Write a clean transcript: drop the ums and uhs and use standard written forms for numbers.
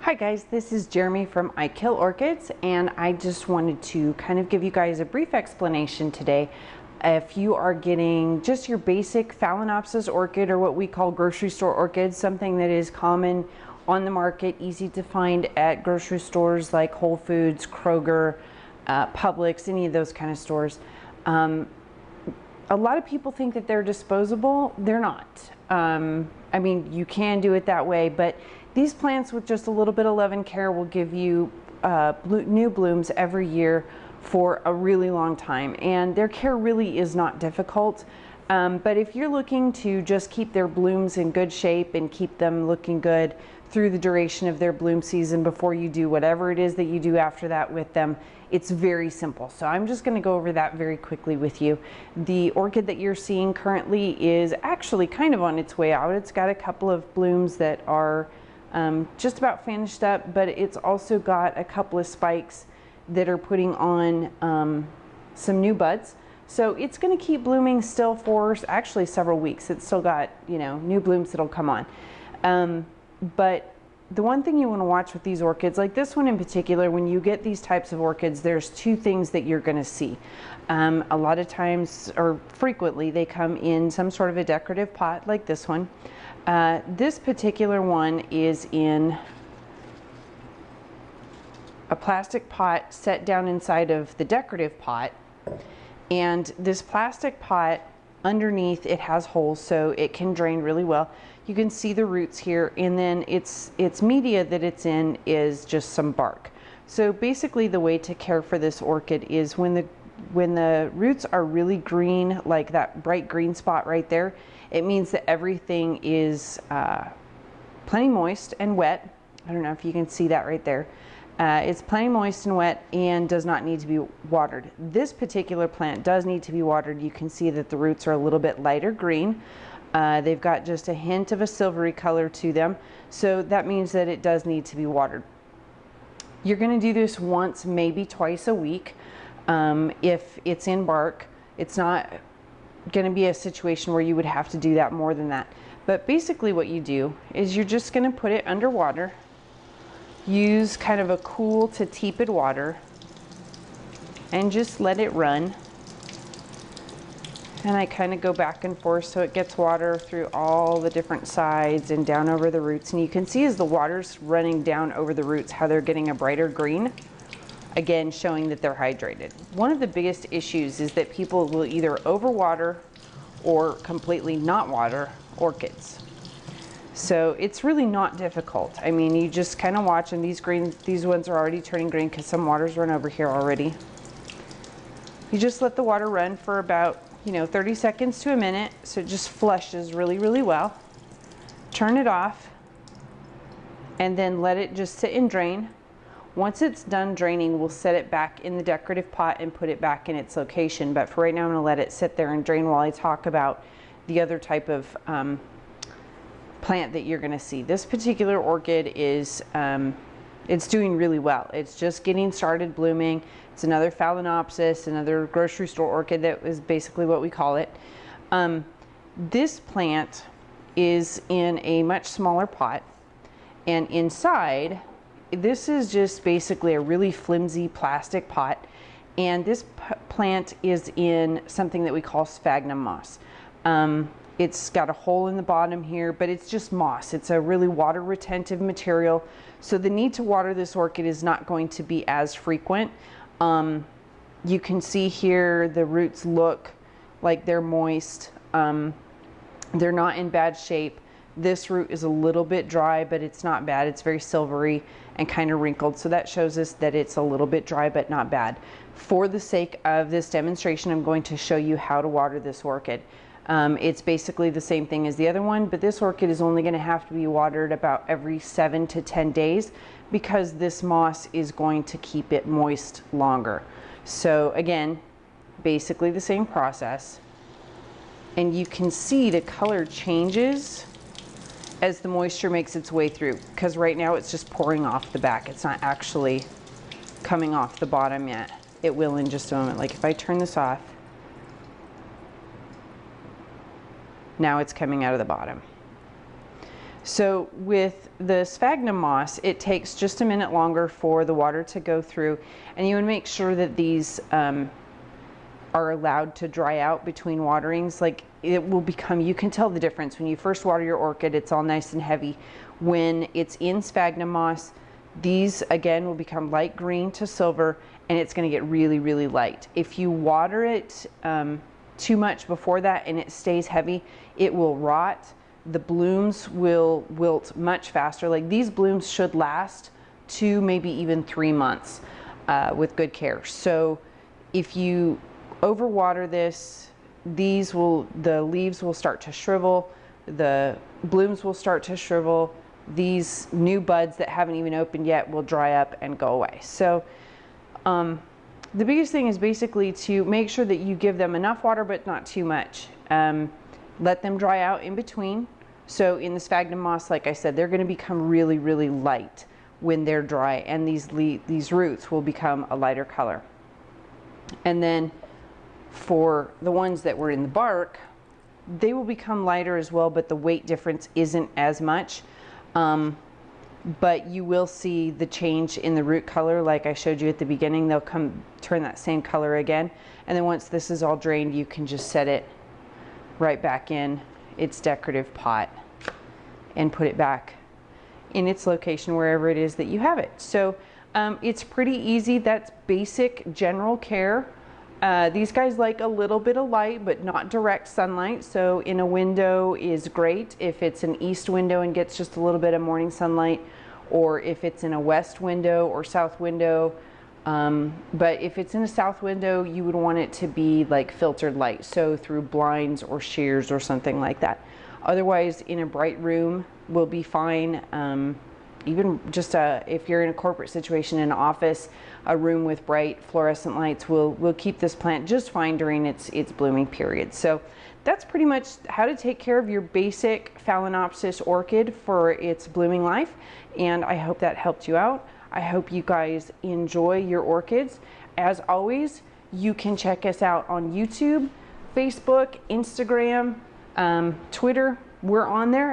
Hi guys, this is Jeremy from I Kill Orchids, and I just wanted to kind of give you guys a brief explanation today. If you are getting just your basic Phalaenopsis orchid, or what we call grocery store orchids, something that is common on the market, easy to find at grocery stores like Whole Foods, Kroger, Publix, any of those kind of stores. A lot of people think that they're disposable. They're not. I mean, you can do it that way, but these plants with just a little bit of love and care will give you new blooms every year for a really long time, and their care really is not difficult. But if you're looking to just keep their blooms in good shape and keep them looking good through the duration of their bloom season before you do whatever it is that you do after that with them, it's very simple. So I'm just going to go over that very quickly with you. The orchid that you're seeing currently is actually kind of on its way out. It's got a couple of blooms that are just about finished up, but it's also got a couple of spikes that are putting on some new buds. So it's going to keep blooming still for actually several weeks. It's still got, you know, new blooms that'll come on. But the one thing you want to watch with these orchids, like this one in particular, when you get these types of orchids, there's two things that you're going to see. A lot of times, or frequently, they come in some sort of a decorative pot like this one. This particular one is in a plastic pot set down inside of the decorative pot, and this plastic pot underneath it has holes so it can drain really well. You can see the roots here, and then its media that it's in is just some bark. So basically the way to care for this orchid is when the roots are really green, like that bright green spot right there, it means that everything is plenty moist and wet. I don't know if you can see that right there. It's plenty moist and wet and does not need to be watered. This particular plant does need to be watered. You can see that the roots are a little bit lighter green. They've got just a hint of a silvery color to them, so that means that it does need to be watered. You're going to do this once, maybe twice a week. If it's in bark, it's not going to be a situation where you would have to do that more than that. But basically what you do is you're just going to put it under water. Use kind of a cool to tepid water and just let it run. And I kind of go back and forth so it gets water through all the different sides and down over the roots. And you can see as the water's running down over the roots how they're getting a brighter green, again showing that they're hydrated. One of the biggest issues is that people will either overwater or completely not water orchids. So it's really not difficult. I mean, you just kind of watch, and these ones are already turning green because some water's run over here already. You just let the water run for about 30 seconds to a minute, so it just flushes really, really well. Turn it off, and then let it just sit and drain. Once it's done draining, we'll set it back in the decorative pot and put it back in its location. But for right now, I'm going to let it sit there and drain while I talk about the other type of plant that you're going to see. This particular orchid is it's doing really well. It's just getting started blooming. It's another Phalaenopsis, another grocery store orchid. That is basically what we call it. This plant is in a much smaller pot, and inside, this is just basically a really flimsy plastic pot, and this plant is in something that we call sphagnum moss. It's got a hole in the bottom here, but it's just moss. It's a really water retentive material, so the need to water this orchid is not going to be as frequent. You can see here the roots look like they're moist. They're not in bad shape. This root is a little bit dry, but it's not bad. It's very silvery and kind of wrinkled, so that shows us that it's a little bit dry but not bad. For the sake of this demonstration, I'm going to show you how to water this orchid. It's basically the same thing as the other one, but this orchid is only going to have to be watered about every 7 to 10 days because this moss is going to keep it moist longer. So again, basically the same process. And you can see the color changes as the moisture makes its way through, because right now it's just pouring off the back. It's not actually coming off the bottom yet. It will in just a moment. Like if I turn this off, now it's coming out of the bottom. So with the sphagnum moss, it takes just a minute longer for the water to go through, and you want to make sure that these are allowed to dry out between waterings. Like, it will become, you can tell the difference when you first water your orchid, it's all nice and heavy. When it's in sphagnum moss, these again will become light green to silver, and it's going to get really, really light. If you water it too much before that and it stays heavy, it will rot. The blooms will wilt much faster. Like, these blooms should last 2, maybe even 3 months with good care. So if you overwater this, the leaves will start to shrivel, the blooms will start to shrivel, these new buds that haven't even opened yet will dry up and go away. So the biggest thing is basically to make sure that you give them enough water but not too much. Let them dry out in between. So in the sphagnum moss, like I said, they're going to become really, really light when they're dry, and these roots will become a lighter color. And then for the ones that were in the bark, they will become lighter as well, but the weight difference isn't as much. But you will see the change in the root color like I showed you at the beginning. They'll turn that same color again. And then once this is all drained, you can just set it right back in its decorative pot and put it back in its location wherever it is that you have it. So it's pretty easy. That's basic general care. These guys like a little bit of light, but not direct sunlight. So in a window is great if it's an east window and gets just a little bit of morning sunlight, or if it's in a west window or south window. But if it's in a south window, you would want it to be like filtered light, so through blinds or shears or something like that. Otherwise, in a bright room will be fine. Even just if you're in a corporate situation, in an office, a room with bright fluorescent lights will keep this plant just fine during its blooming period. So that's pretty much how to take care of your basic Phalaenopsis orchid for its blooming life. And I hope that helped you out. I hope you guys enjoy your orchids. As always, you can check us out on YouTube, Facebook, Instagram, Twitter. We're on there.